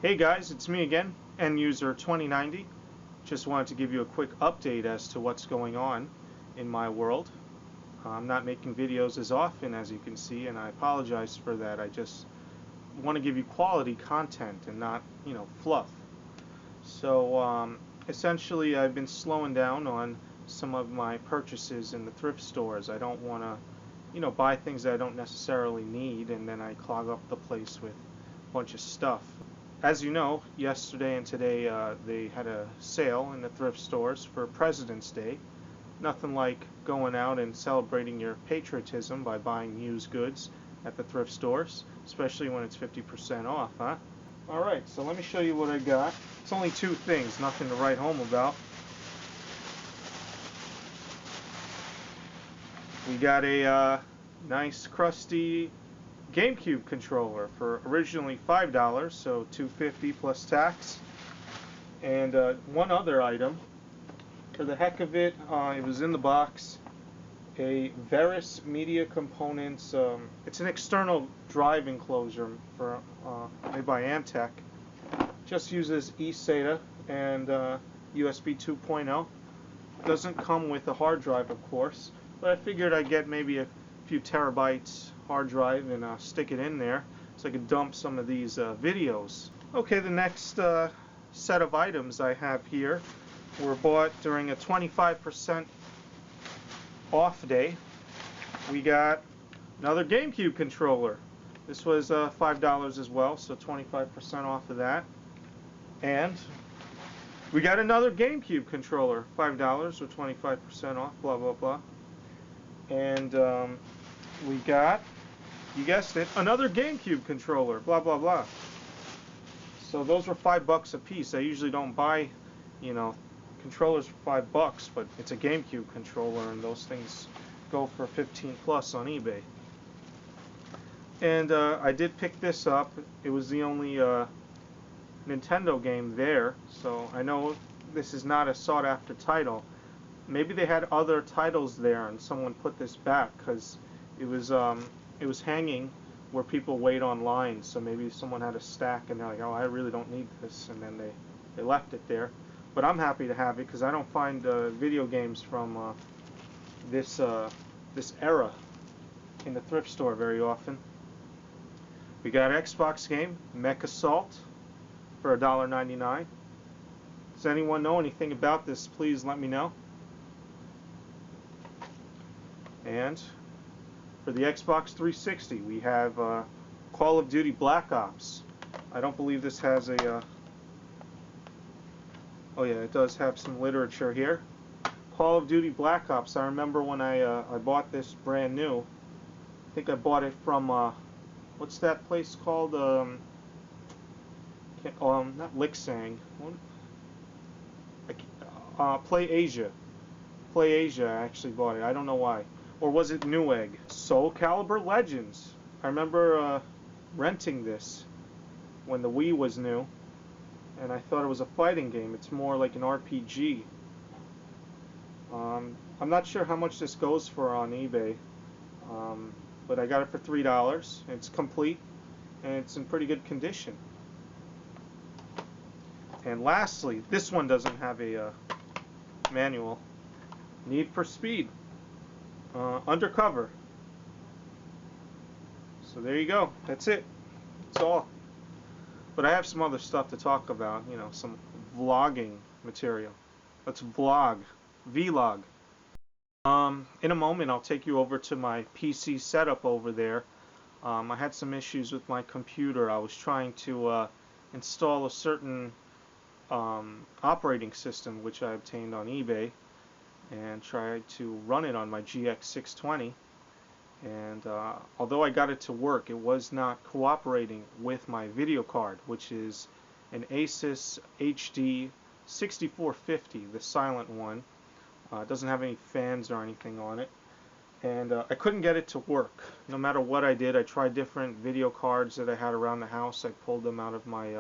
Hey guys, it's me again, End User 2090. Just wanted to give you a quick update as to what's going on in my world. I'm not making videos as often as you can see, and I apologize for that. I just want to give you quality content and not, fluff. So essentially I've been slowing down on some of my purchases in the thrift stores. I don't want to, buy things that I don't necessarily need, and then I clog up the place with a bunch of stuff. As you know, yesterday and today they had a sale in the thrift stores for President's Day. Nothing like going out and celebrating your patriotism by buying used goods at the thrift stores, especially when it's 50% off, huh? Alright, so let me show you what I got. It's only two things, nothing to write home about. We got a nice crusty GameCube controller for originally $5, so $2.50 plus tax. And one other item, for the heck of it, it was in the box, a Veris Media Components. It's an external drive enclosure for made by Antec. Just uses eSATA and USB 2.0. Doesn't come with a hard drive, of course, but I figured I'd get maybe a few terabytes hard drive and stick it in there so I could dump some of these videos. Okay, the next set of items I have here were bought during a 25% off day. We got another GameCube controller. This was $5 as well, so 25% off of that. And we got another GameCube controller, $5 or 25% off, blah blah blah. And we got, you guessed it, another GameCube controller, blah blah blah. So those were $5 a piece. I usually don't buy, controllers for $5, but it's a GameCube controller, and those things go for 15 plus on eBay. And I did pick this up. It was the only Nintendo game there, so I know this is not a sought-after title. Maybe they had other titles there and someone put this back because it was hanging where people wait online, so maybe someone had a stack and they're like, oh, I really don't need this, and then they left it there. But I'm happy to have it because I don't find video games from this era in the thrift store very often. We got an Xbox game, Mech Assault, for $1.99. Does anyone know anything about this? Please let me know. And for the Xbox 360, we have Call of Duty Black Ops. I don't believe this has a... oh yeah, it does have some literature here. Call of Duty Black Ops. I remember when I bought this brand new. I think I bought it from what's that place called? Not Lixang. Play Asia. Play Asia. I actually bought it. I don't know why. Or was it Newegg? Soul Calibur Legends. I remember renting this when the Wii was new, and I thought it was a fighting game. It's more like an RPG. I'm not sure how much this goes for on eBay, but I got it for $3. It's complete, and it's in pretty good condition. And lastly, this one doesn't have a manual. Need for Speed. Undercover. So there you go. That's it. That's all. But I have some other stuff to talk about. Some vlogging material. Let's vlog. Vlog. In a moment, I'll take you over to my PC setup over there. I had some issues with my computer. I was trying to install a certain operating system, which I obtained on eBay, and tried to run it on my GX 620, and although I got it to work, it was not cooperating with my video card, which is an Asus HD 6450, the silent one. It doesn't have any fans or anything on it, and I couldn't get it to work. No matter what I did, I tried different video cards that I had around the house. I pulled them out of my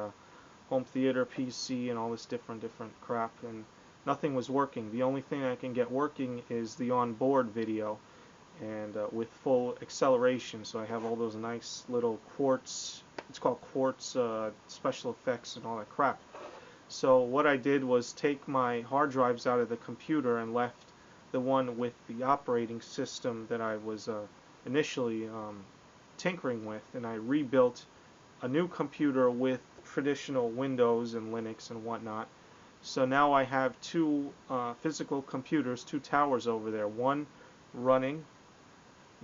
home theater PC and all this different crap, and nothing was working. The only thing I can get working is the onboard video, and with full acceleration. So I have all those nice little quartz, it's called quartz special effects and all that crap. So what I did was take my hard drives out of the computer and left the one with the operating system that I was initially tinkering with, and I rebuilt a new computer with traditional Windows and Linux and whatnot. So now I have two physical computers, two towers over there, one running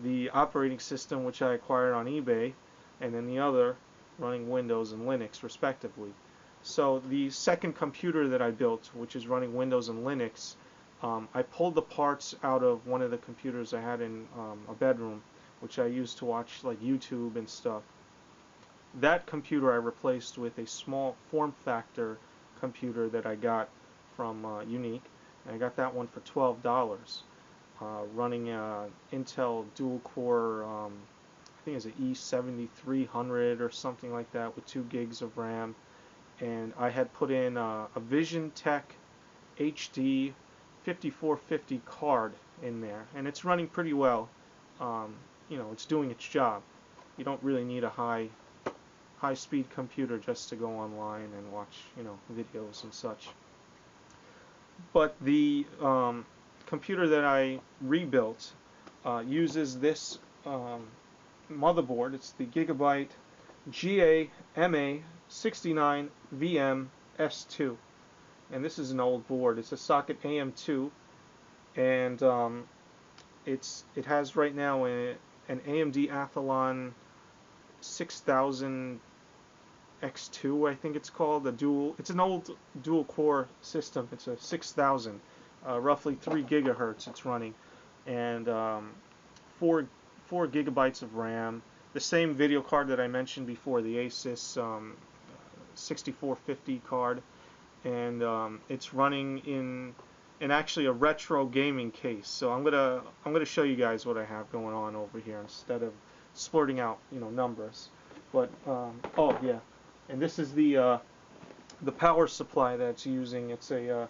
the operating system which I acquired on eBay, and then the other running Windows and Linux respectively. So the second computer that I built, which is running Windows and Linux, I pulled the parts out of one of the computers I had in a bedroom, which I used to watch like YouTube and stuff. That computer I replaced with a small form factor computer that I got from Unique, and I got that one for $12, running Intel dual core, I think it's an E7300 or something like that, with 2 gigs of RAM. And I had put in a VisionTech HD 5450 card in there, and it's running pretty well. You know, it's doing its job. You don't really need a high-speed computer just to go online and watch, you know, videos and such. But the computer that I rebuilt uses this motherboard. It's the Gigabyte GA-MA69VM S2, and this is an old board. It's a socket AM2, and it has right now an AMD Athlon 6000 X2, I think it's called. It's an old dual core system. It's a 6000, roughly 3 gigahertz it's running, and 4 gigabytes of RAM. The same video card that I mentioned before, the Asus 6450 card, and it's running in actually a retro gaming case. So I'm gonna show you guys what I have going on over here instead of splurting out, you know, numbers. But oh yeah, and this is the power supply that's using. It's a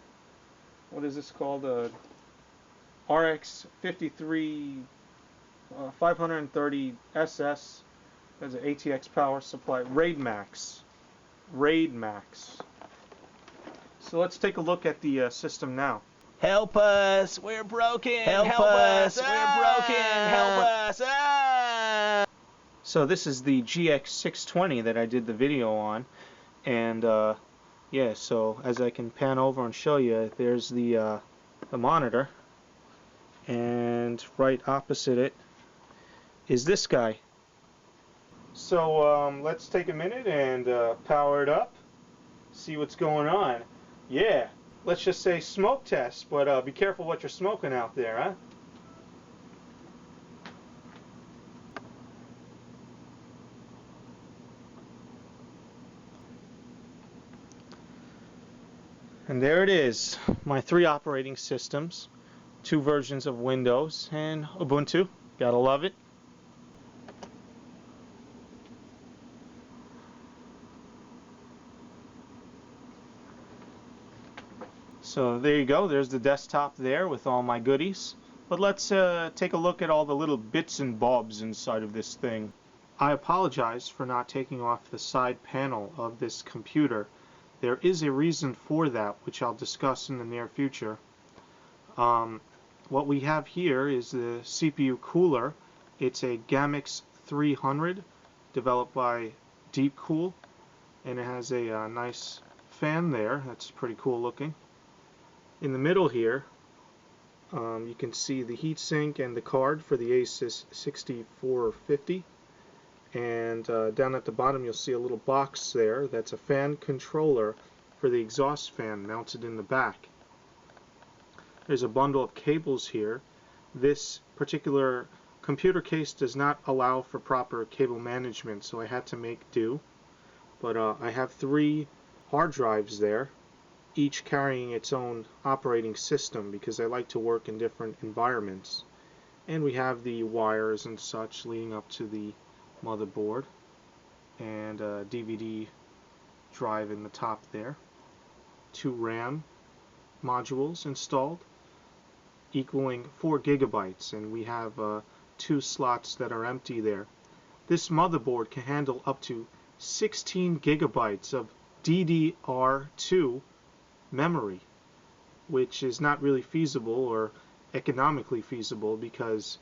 what is this called? A RX 53 530 SS. There's an ATX power supply. RAID Max. So let's take a look at the system now. Help us, we're broken. Help us, we're broken. Help us. So this is the GX620 that I did the video on, and yeah, so as I can pan over and show you, there's the monitor, and right opposite it is this guy. So let's take a minute and power it up, see what's going on. Yeah, let's just say smoke test, but be careful what you're smoking out there, huh? And there it is, my 3 operating systems, 2 versions of Windows and Ubuntu. Gotta love it. So there you go, there's the desktop there with all my goodies. But let's take a look at all the little bits and bobs inside of this thing. I apologize for not taking off the side panel of this computer. There is a reason for that, which I'll discuss in the near future. What we have here is the CPU cooler. It's a Gamix 300 developed by Deepcool, and it has a nice fan there. That's pretty cool looking. In the middle here, you can see the heatsink and the card for the Asus 6450. And down at the bottom you'll see a little box there. That's a fan controller for the exhaust fan mounted in the back. There's a bundle of cables here. This particular computer case does not allow for proper cable management, so I had to make do. But I have 3 hard drives there, each carrying its own operating system because I like to work in different environments. And we have the wires and such leading up to the motherboard, and a DVD drive in the top there. 2 RAM modules installed equaling 4 gigabytes, and we have 2 slots that are empty there. This motherboard can handle up to 16 gigabytes of DDR2 memory, which is not really feasible or economically feasible, because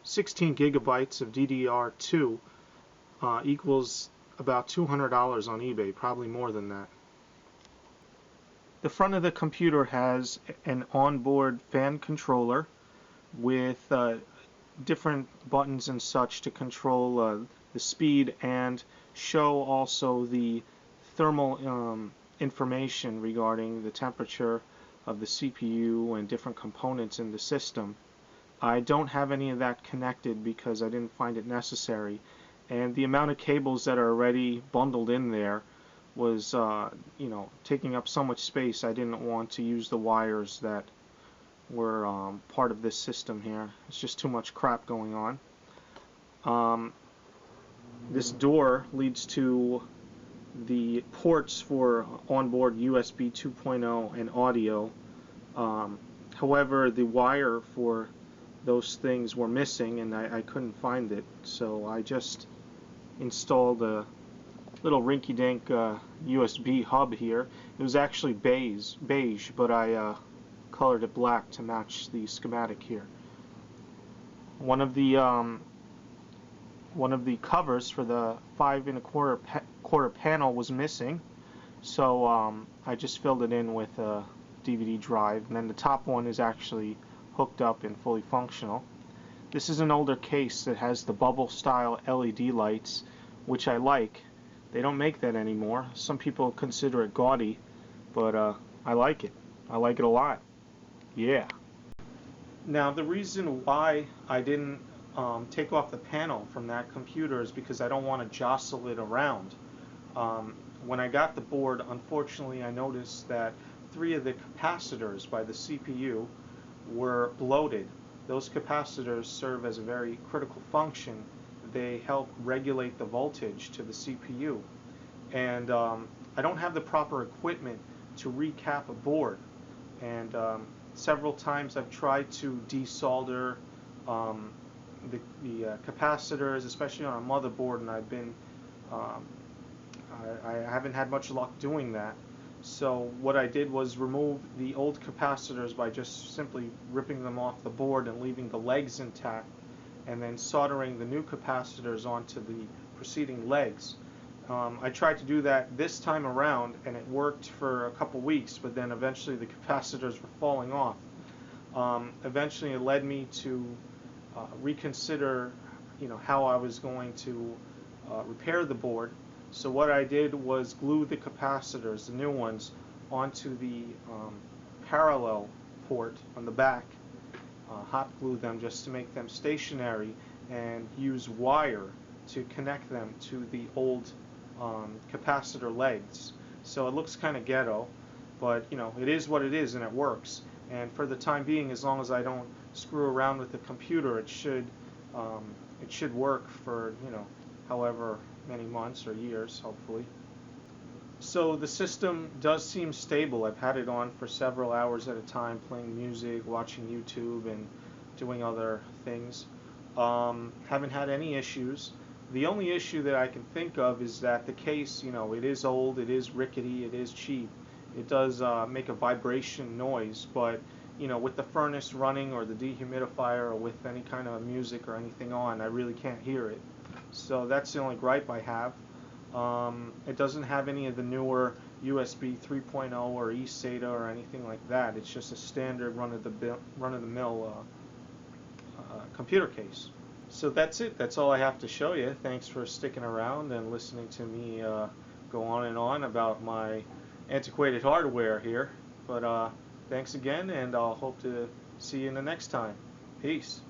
16 gigabytes of DDR2 equals about $200 on eBay, probably more than that. The front of the computer has an onboard fan controller with different buttons and such to control the speed and show also the thermal information regarding the temperature of the CPU and different components in the system. I don't have any of that connected because I didn't find it necessary, and the amount of cables that are already bundled in there was taking up so much space. I didn't want to use the wires that were part of this system here. It's just too much crap going on. This door leads to the ports for onboard USB 2.0 and audio. However, the wire for those things were missing and I couldn't find it, so I just installed a little rinky-dink USB hub here. It was actually beige, but I colored it black to match the schematic here. One of the covers for the 5 1/4 panel was missing, so I just filled it in with a DVD drive, and then the top one is actually hooked up and fully functional. This is an older case that has the bubble style LED lights, which I like. They don't make that anymore. Some people consider it gaudy, but I like it. I like it a lot. Yeah. Now, the reason why I didn't take off the panel from that computer is because I don't want to jostle it around. When I got the board, unfortunately, I noticed that 3 of the capacitors by the CPU were bloated. Those capacitors serve as a very critical function. They help regulate the voltage to the CPU, and I don't have the proper equipment to recap a board, and several times I've tried to desolder the capacitors, especially on a motherboard, and I haven't had much luck doing that. So what I did was remove the old capacitors by just simply ripping them off the board and leaving the legs intact, and then soldering the new capacitors onto the preceding legs. I tried to do that this time around, and it worked for a couple weeks, but then eventually the capacitors were falling off. Eventually it led me to reconsider how I was going to repair the board. So what I did was glue the capacitors, the new ones, onto the parallel port on the back, hot glue them just to make them stationary, and use wire to connect them to the old capacitor legs. So it looks kind of ghetto, but it is what it is, and it works. And for the time being, as long as I don't screw around with the computer, it should work for however many months or years, hopefully. So the system does seem stable. I've had it on for several hours at a time, playing music, watching YouTube, and doing other things. Haven't had any issues. The only issue that I can think of is that the case, it is old, it is rickety, it is cheap. It does make a vibration noise, but with the furnace running or the dehumidifier or with any kind of music or anything on, I really can't hear it. So that's the only gripe I have. It doesn't have any of the newer USB 3.0 or eSATA or anything like that. It's just a standard run-of-the-mill computer case. So that's it. That's all I have to show you. Thanks for sticking around and listening to me go on and on about my antiquated hardware here. But thanks again, and I'll hope to see you in the next time. Peace.